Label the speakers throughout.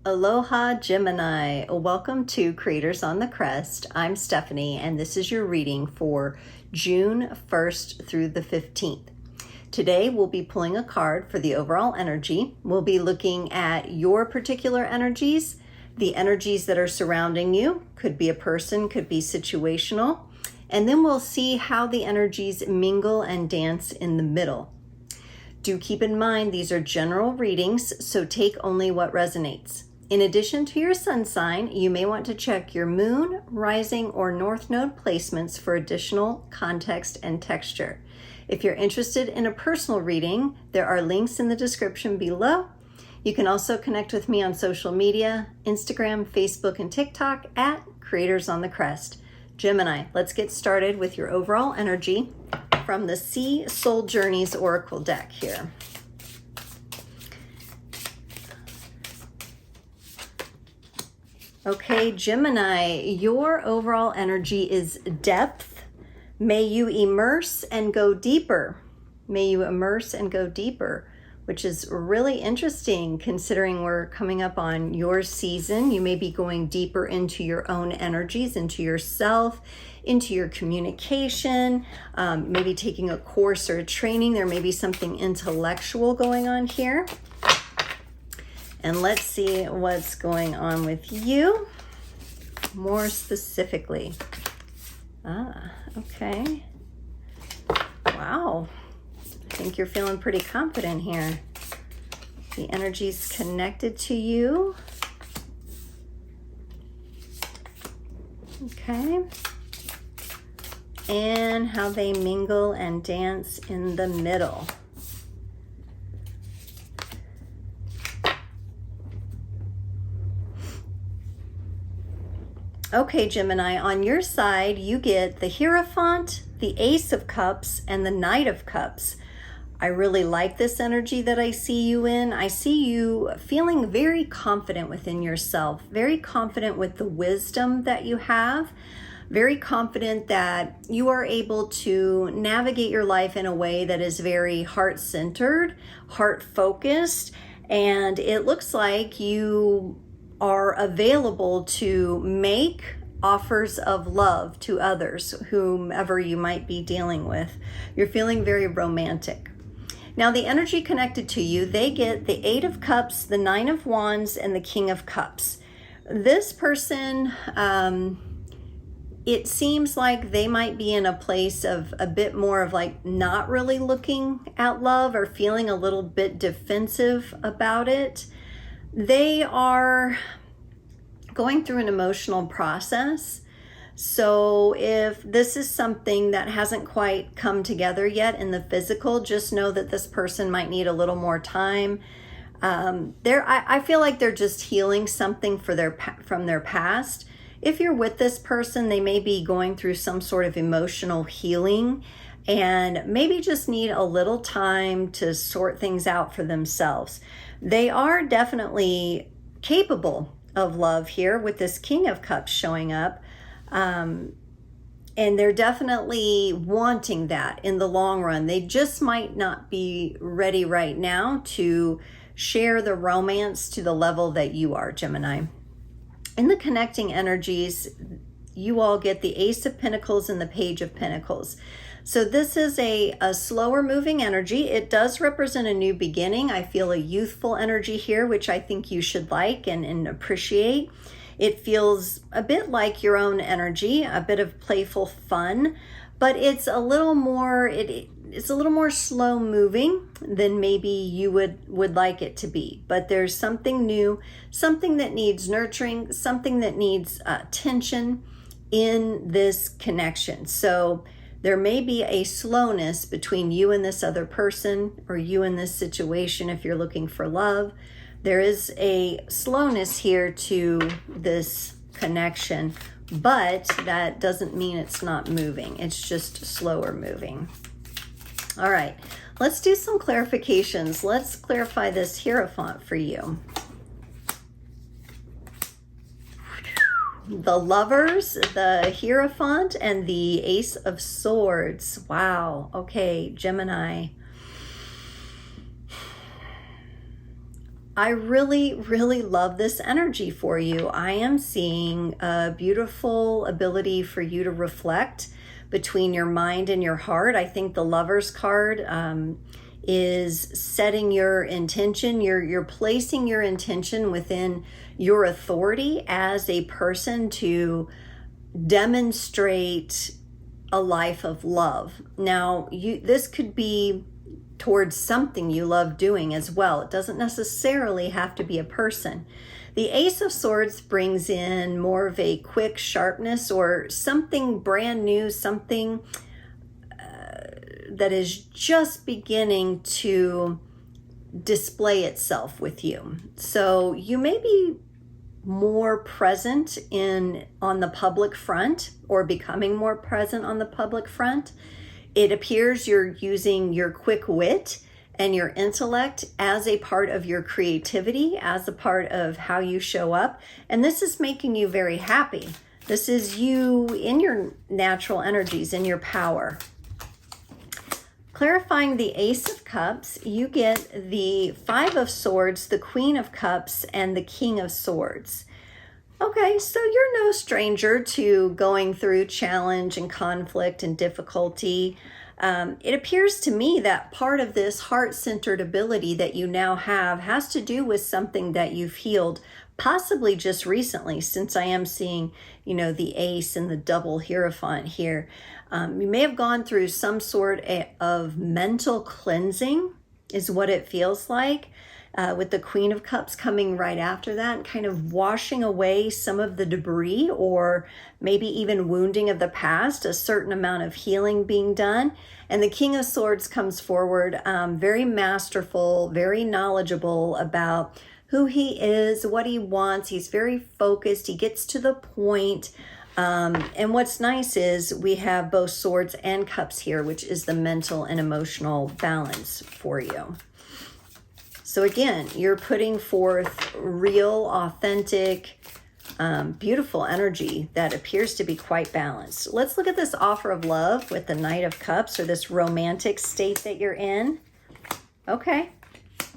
Speaker 1: Aloha Gemini, welcome to Creators on the Crest. I'm Stephanie and this is your reading for June 1st through the 15th. Today we'll be pulling a card for the overall energy. We'll be looking at your particular energies, the energies that are surrounding you, could be a person, could be situational, and then we'll see how the energies mingle and dance in the middle. Do keep in mind these are general readings, so take only what resonates. In addition to your sun sign, you may want to check your moon, rising, or north node placements for additional context and texture. If you're interested in a personal reading, there are links in the description below. You can also connect with me on social media, Instagram, Facebook, and TikTok at Creators on the Crest. Gemini, let's get started with your overall energy from the Sea Soul Journeys Oracle deck here. Okay, Gemini, your overall energy is depth. May you immerse and go deeper. May you immerse and go deeper, which is really interesting considering we're coming up on your season. You may be going deeper into your own energies, into yourself, into your communication, maybe taking a course or a training. There may be something intellectual going on here. And let's see what's going on with you more specifically. Okay. Wow. I think you're feeling pretty confident here. The energy's connected to you. Okay. And how they mingle and dance in the middle. Okay, Gemini, on your side, you get the Hierophant, the Ace of Cups, and the Knight of Cups. I really like this energy that I see you in. I see you feeling very confident within yourself, very confident with the wisdom that you have, very confident that you are able to navigate your life in a way that is very heart-centered, heart-focused, and it looks like you are available to make offers of love to others, whomever you might be dealing with. You're feeling very romantic. Now, the energy connected to you, they get the Eight of Cups, the Nine of Wands, and the King of Cups. This person, it seems like they might be in a place of a bit more of like not really looking at love or feeling a little bit defensive about it. They are going through an emotional process. So if this is something that hasn't quite come together yet in the physical, just know that this person might need a little more time. I feel like they're just healing something from their past. If you're with this person, they may be going through some sort of emotional healing and maybe just need a little time to sort things out for themselves. They are definitely capable of love here with this King of Cups showing up. And they're definitely wanting that in the long run. They just might not be ready right now to share the romance to the level that you are, Gemini. In the connecting energies, you all get the Ace of Pentacles and the Page of Pentacles. So this is a slower moving energy. It does represent a new beginning. I feel a youthful energy here, which I think you should like and appreciate. It feels a bit like your own energy, a bit of playful fun, but it's a little more, it's a little more slow moving than maybe you would like it to be. But there's something new, something that needs nurturing, something that needs attention in this connection. So there may be a slowness between you and this other person or you and this situation if you're looking for love. There is a slowness here to this connection, but that doesn't mean it's not moving. It's just slower moving. All right, let's do some clarifications. Let's clarify this Hierophant for you. The Lovers, the Hierophant, and the Ace of Swords. Wow. Okay, Gemini. I really, really love this energy for you. I am seeing a beautiful ability for you to reflect between your mind and your heart. I think the Lover's card is setting your intention. You're placing your intention within your authority as a person to demonstrate a life of love. Now, this could be towards something you love doing as well. It doesn't necessarily have to be a person. The Ace of Swords brings in more of a quick sharpness or something brand new, something that is just beginning to display itself with you. So you may be more present on the public front, or becoming more present on the public front. It appears you're using your quick wit and your intellect as a part of your creativity, as a part of how you show up. And this is making you very happy. This is you in your natural energies, in your power. Clarifying the Ace of Cups, you get the Five of Swords, the Queen of Cups, and the King of Swords. Okay, so you're no stranger to going through challenge and conflict and difficulty. It appears to me that part of this heart-centered ability that you now have has to do with something that you've healed, possibly just recently, since I am seeing, the Ace and the double Hierophant here. You may have gone through some sort of mental cleansing, is what it feels like. With the Queen of Cups coming right after that, kind of washing away some of the debris or maybe even wounding of the past, a certain amount of healing being done. And the King of Swords comes forward, very masterful, very knowledgeable about who he is, what he wants. He's very focused. He gets to the point. And what's nice is we have both swords and cups here, which is the mental and emotional balance for you. So again, you're putting forth real, authentic, beautiful energy that appears to be quite balanced. Let's look at this offer of love with the Knight of Cups, or this romantic state that you're in. Okay.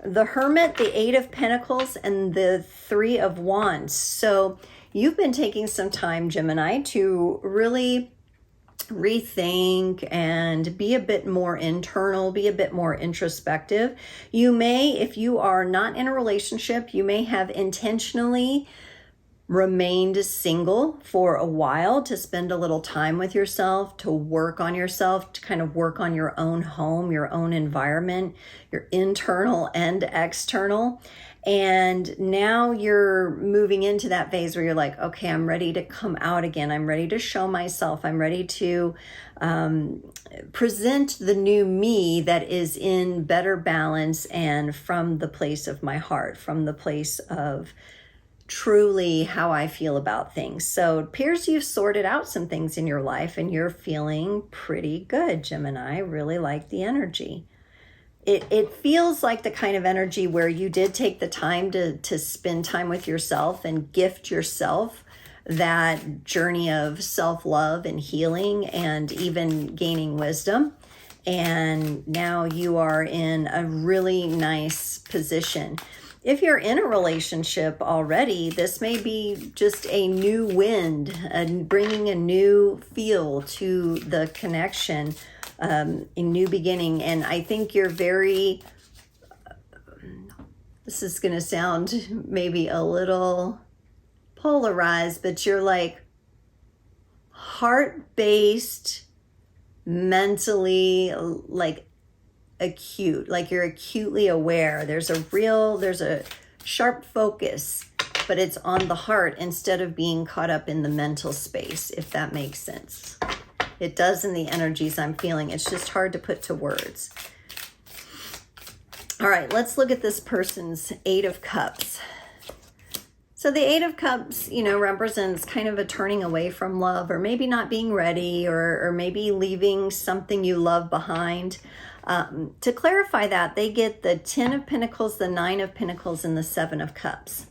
Speaker 1: The Hermit, the Eight of Pentacles, and the Three of Wands. So you've been taking some time, Gemini, to really rethink and be a bit more internal, be a bit more introspective. You may, if you are not in a relationship, you may have intentionally remained single for a while to spend a little time with yourself, to work on yourself, to kind of work on your own home, your own environment, your internal and external. And now you're moving into that phase where you're like, okay, I'm ready to come out again. I'm ready to show myself. I'm ready to present the new me that is in better balance and from the place of my heart, from the place of truly how I feel about things. So it appears you've sorted out some things in your life and you're feeling pretty good, Gemini. I really like the energy. It feels like the kind of energy where you did take the time to spend time with yourself and gift yourself that journey of self-love and healing and even gaining wisdom. And now you are in a really nice position. If you're in a relationship already, this may be just a new wind and bringing a new feel to the connection, a new beginning. And I think you're very, this is going to sound maybe a little polarized, but you're like heart-based, mentally like acute, like you're acutely aware. There's a sharp focus, but it's on the heart instead of being caught up in the mental space, if that makes sense. It does in the energies I'm feeling. It's just hard to put to words. All right, let's look at this person's Eight of Cups. So the Eight of Cups, represents kind of a turning away from love, or maybe not being ready, or maybe leaving something you love behind. To clarify that, they get the 10 of Pentacles, the 9 of Pentacles, and the 7 of Cups.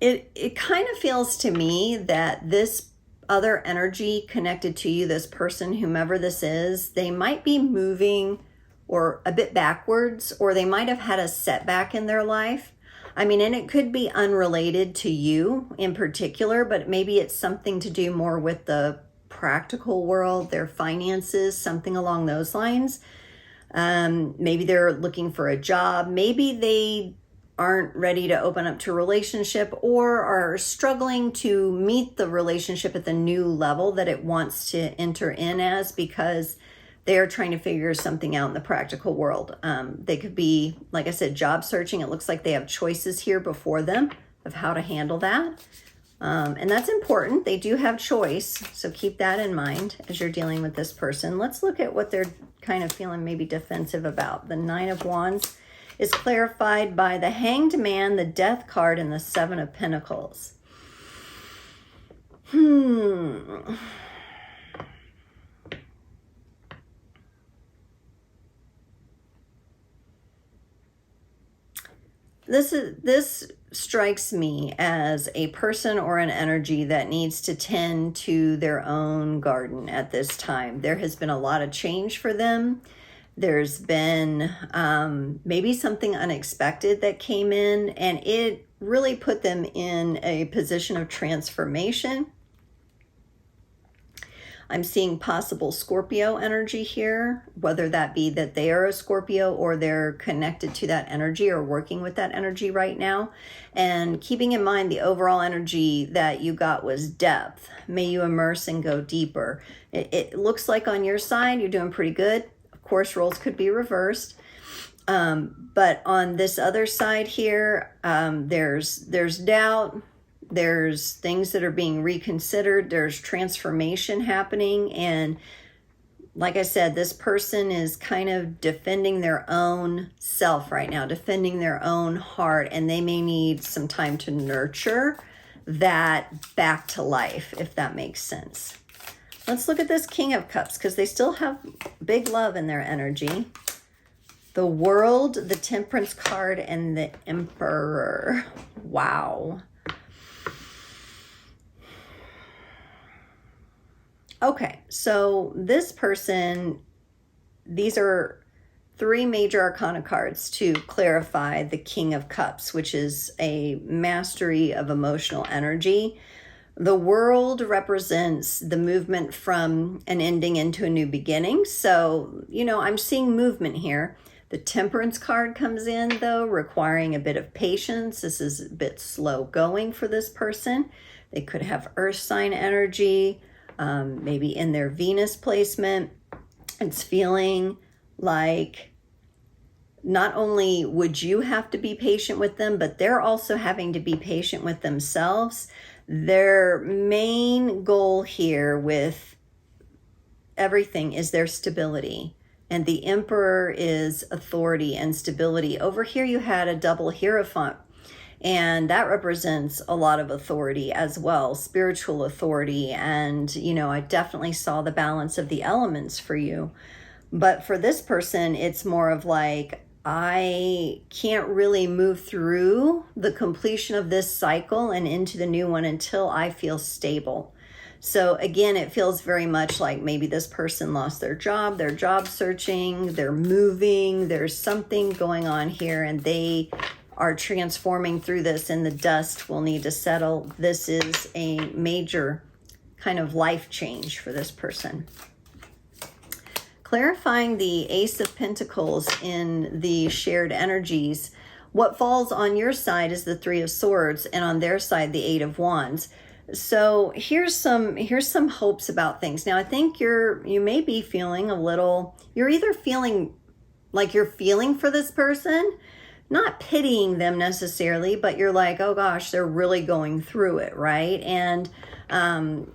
Speaker 1: It kind of feels to me that this other energy connected to you, this person, whomever this is, they might be moving or a bit backwards, or they might have had a setback in their life. I mean, and it could be unrelated to you in particular, but maybe it's something to do more with the practical world, their finances, something along those lines. Maybe they're looking for a job. Maybe they aren't ready to open up to a relationship, or are struggling to meet the relationship at the new level that it wants to enter in as, because they're trying to figure something out in the practical world. They could be, like I said, job searching. It looks like they have choices here before them of how to handle that. And that's important. They do have choice. So keep that in mind as you're dealing with this person. Let's look at what they're kind of feeling maybe defensive about. The Nine of Wands is clarified by the Hanged Man, the Death card, and the Seven of Pentacles. This strikes me as a person or an energy that needs to tend to their own garden at this time. There has been a lot of change for them. There's been maybe something unexpected that came in, and it really put them in a position of transformation. I'm seeing possible Scorpio energy here, whether that be that they are a Scorpio or they're connected to that energy or working with that energy right now. And keeping in mind the overall energy that you got was depth. May you immerse and go deeper. It looks like on your side, you're doing pretty good. Of course, roles could be reversed. But on this other side here, there's doubt. There's things that are being reconsidered. There's transformation happening. And like I said, this person is kind of defending their own self right now, defending their own heart. And they may need some time to nurture that back to life, if that makes sense. Let's look at this King of Cups, because they still have big love in their energy. The World, the Temperance card, and the Emperor. Wow. Okay, so this person, these are three major arcana cards to clarify the King of Cups, which is a mastery of emotional energy. The World represents the movement from an ending into a new beginning. So, I'm seeing movement here. The Temperance card comes in, though, requiring a bit of patience. This is a bit slow going for this person. They could have earth sign energy. Maybe in their Venus placement, it's feeling like not only would you have to be patient with them, but they're also having to be patient with themselves. Their main goal here with everything is their stability. And the Emperor is authority and stability. Over here you had a double Hierophant. And that represents a lot of authority as well, spiritual authority. And, I definitely saw the balance of the elements for you. But for this person, it's more of like, I can't really move through the completion of this cycle and into the new one until I feel stable. So again, it feels very much like maybe this person lost their job, they're job searching, they're moving, there's something going on here, and they are transforming through this, and the dust will need to settle. This is a major kind of life change for this person. Clarifying the Ace of Pentacles in the shared energies. What falls on your side is the Three of Swords, and on their side, the Eight of Wands. So here's some hopes about things. Now, I think you may be feeling a little, you're either feeling like you're feeling for this person, not pitying them necessarily, but you're like, oh gosh, they're really going through it, right? And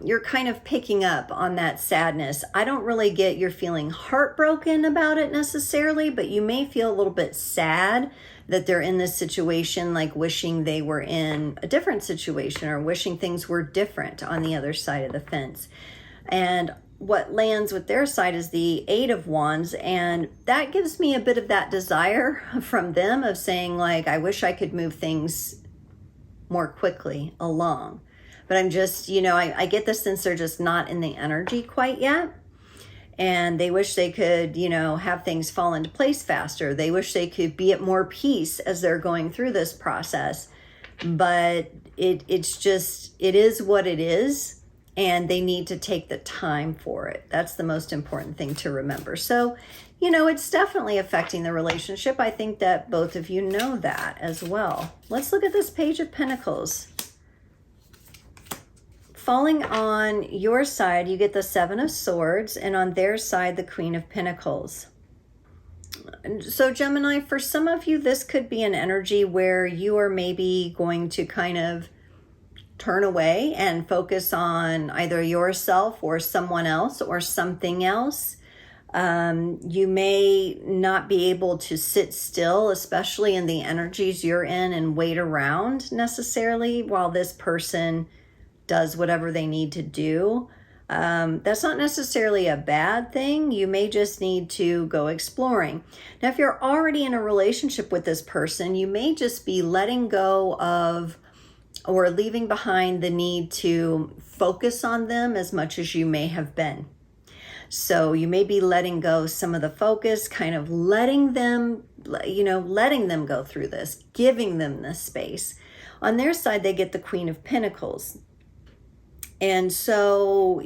Speaker 1: you're kind of picking up on that sadness. I don't really get you're feeling heartbroken about it necessarily, but you may feel a little bit sad that they're in this situation, like wishing they were in a different situation or wishing things were different on the other side of the fence. And what lands with their side is the Eight of Wands, and that gives me a bit of that desire from them of saying, like, I wish I could move things more quickly along. But I'm just, I get the sense they're just not in the energy quite yet. and they wish they could, have things fall into place faster. They wish they could be at more peace as they're going through this process. But it is what it is, and they need to take the time for it. That's the most important thing to remember. So, it's definitely affecting the relationship. I think that both of you know that as well. Let's look at this Page of Pentacles. Falling on your side, you get the Seven of Swords, and on their side, the Queen of Pentacles. So Gemini, for some of you, this could be an energy where you are maybe going to kind of turn away and focus on either yourself or someone else or something else. You may not be able to sit still, especially in the energies you're in, and wait around necessarily while this person does whatever they need to do. That's not necessarily a bad thing. You may just need to go exploring. Now, if you're already in a relationship with this person, you may just be letting go of or leaving behind the need to focus on them as much as you may have been. So you may be letting go some of the focus, kind of letting them go through this, giving them this space. On their side, they get the Queen of Pentacles. And so,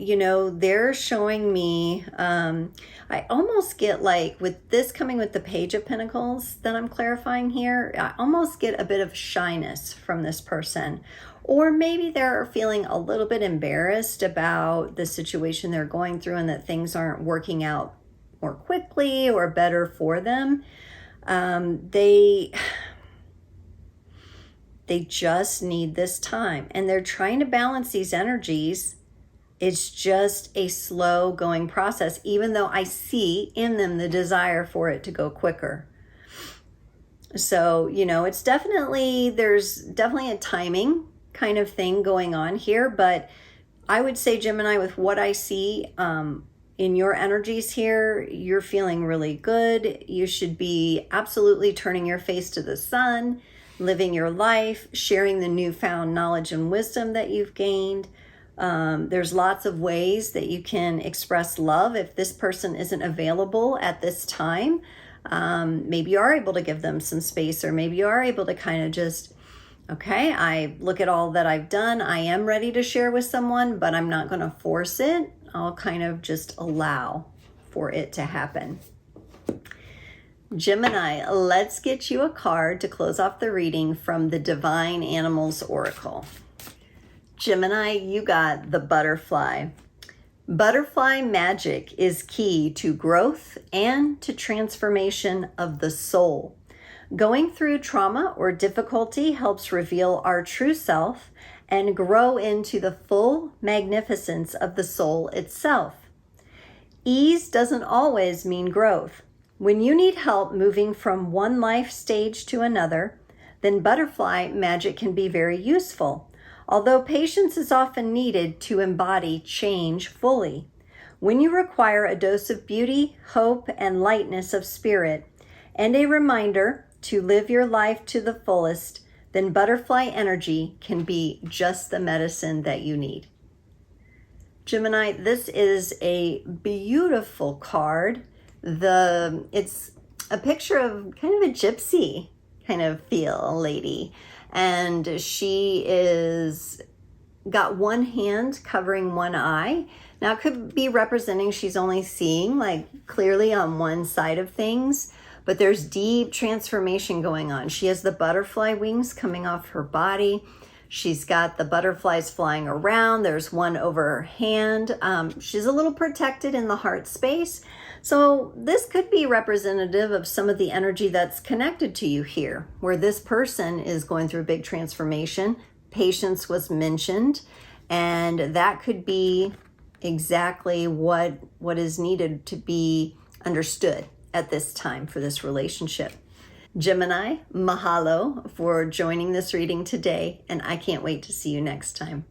Speaker 1: they're showing me, I almost get like, with this coming with the Page of Pentacles that I'm clarifying here, I almost get a bit of shyness from this person. Or maybe they're feeling a little bit embarrassed about the situation they're going through and that things aren't working out more quickly or better for them. They just need this time, and they're trying to balance these energies. It's just a slow going process, even though I see in them the desire for it to go quicker. So, there's definitely a timing kind of thing going on here, but I would say, Gemini, with what I see in your energies here, you're feeling really good. You should be absolutely turning your face to the sun, living your life, sharing the newfound knowledge and wisdom that you've gained. There's lots of ways that you can express love if this person isn't available at this time. Maybe you are able to give them some space, or maybe you are able to kind of just, okay, I look at all that I've done. I am ready to share with someone, but I'm not going to force it. I'll kind of just allow for it to happen. Gemini, let's get you a card to close off the reading from the Divine Animals Oracle. Gemini, you got the Butterfly. Butterfly magic is key to growth and to transformation of the soul. Going through trauma or difficulty helps reveal our true self and grow into the full magnificence of the soul itself. Ease doesn't always mean growth. When you need help moving from one life stage to another, then butterfly magic can be very useful, although patience is often needed to embody change fully. When you require a dose of beauty, hope, and lightness of spirit, and a reminder to live your life to the fullest, then butterfly energy can be just the medicine that you need. Gemini, this is a beautiful card. It's a picture of kind of a gypsy kind of feel lady, and she is got one hand covering one eye. Now it could be representing she's only seeing like clearly on one side of things, but there's deep transformation going on. She has the butterfly wings coming off her body. She's got the butterflies flying around. There's one over her hand. She's a little protected in the heart space. So this could be representative of some of the energy that's connected to you here, where this person is going through a big transformation. Patience was mentioned, and that could be exactly what is needed to be understood at this time for this relationship. Gemini, mahalo for joining this reading today, and I can't wait to see you next time.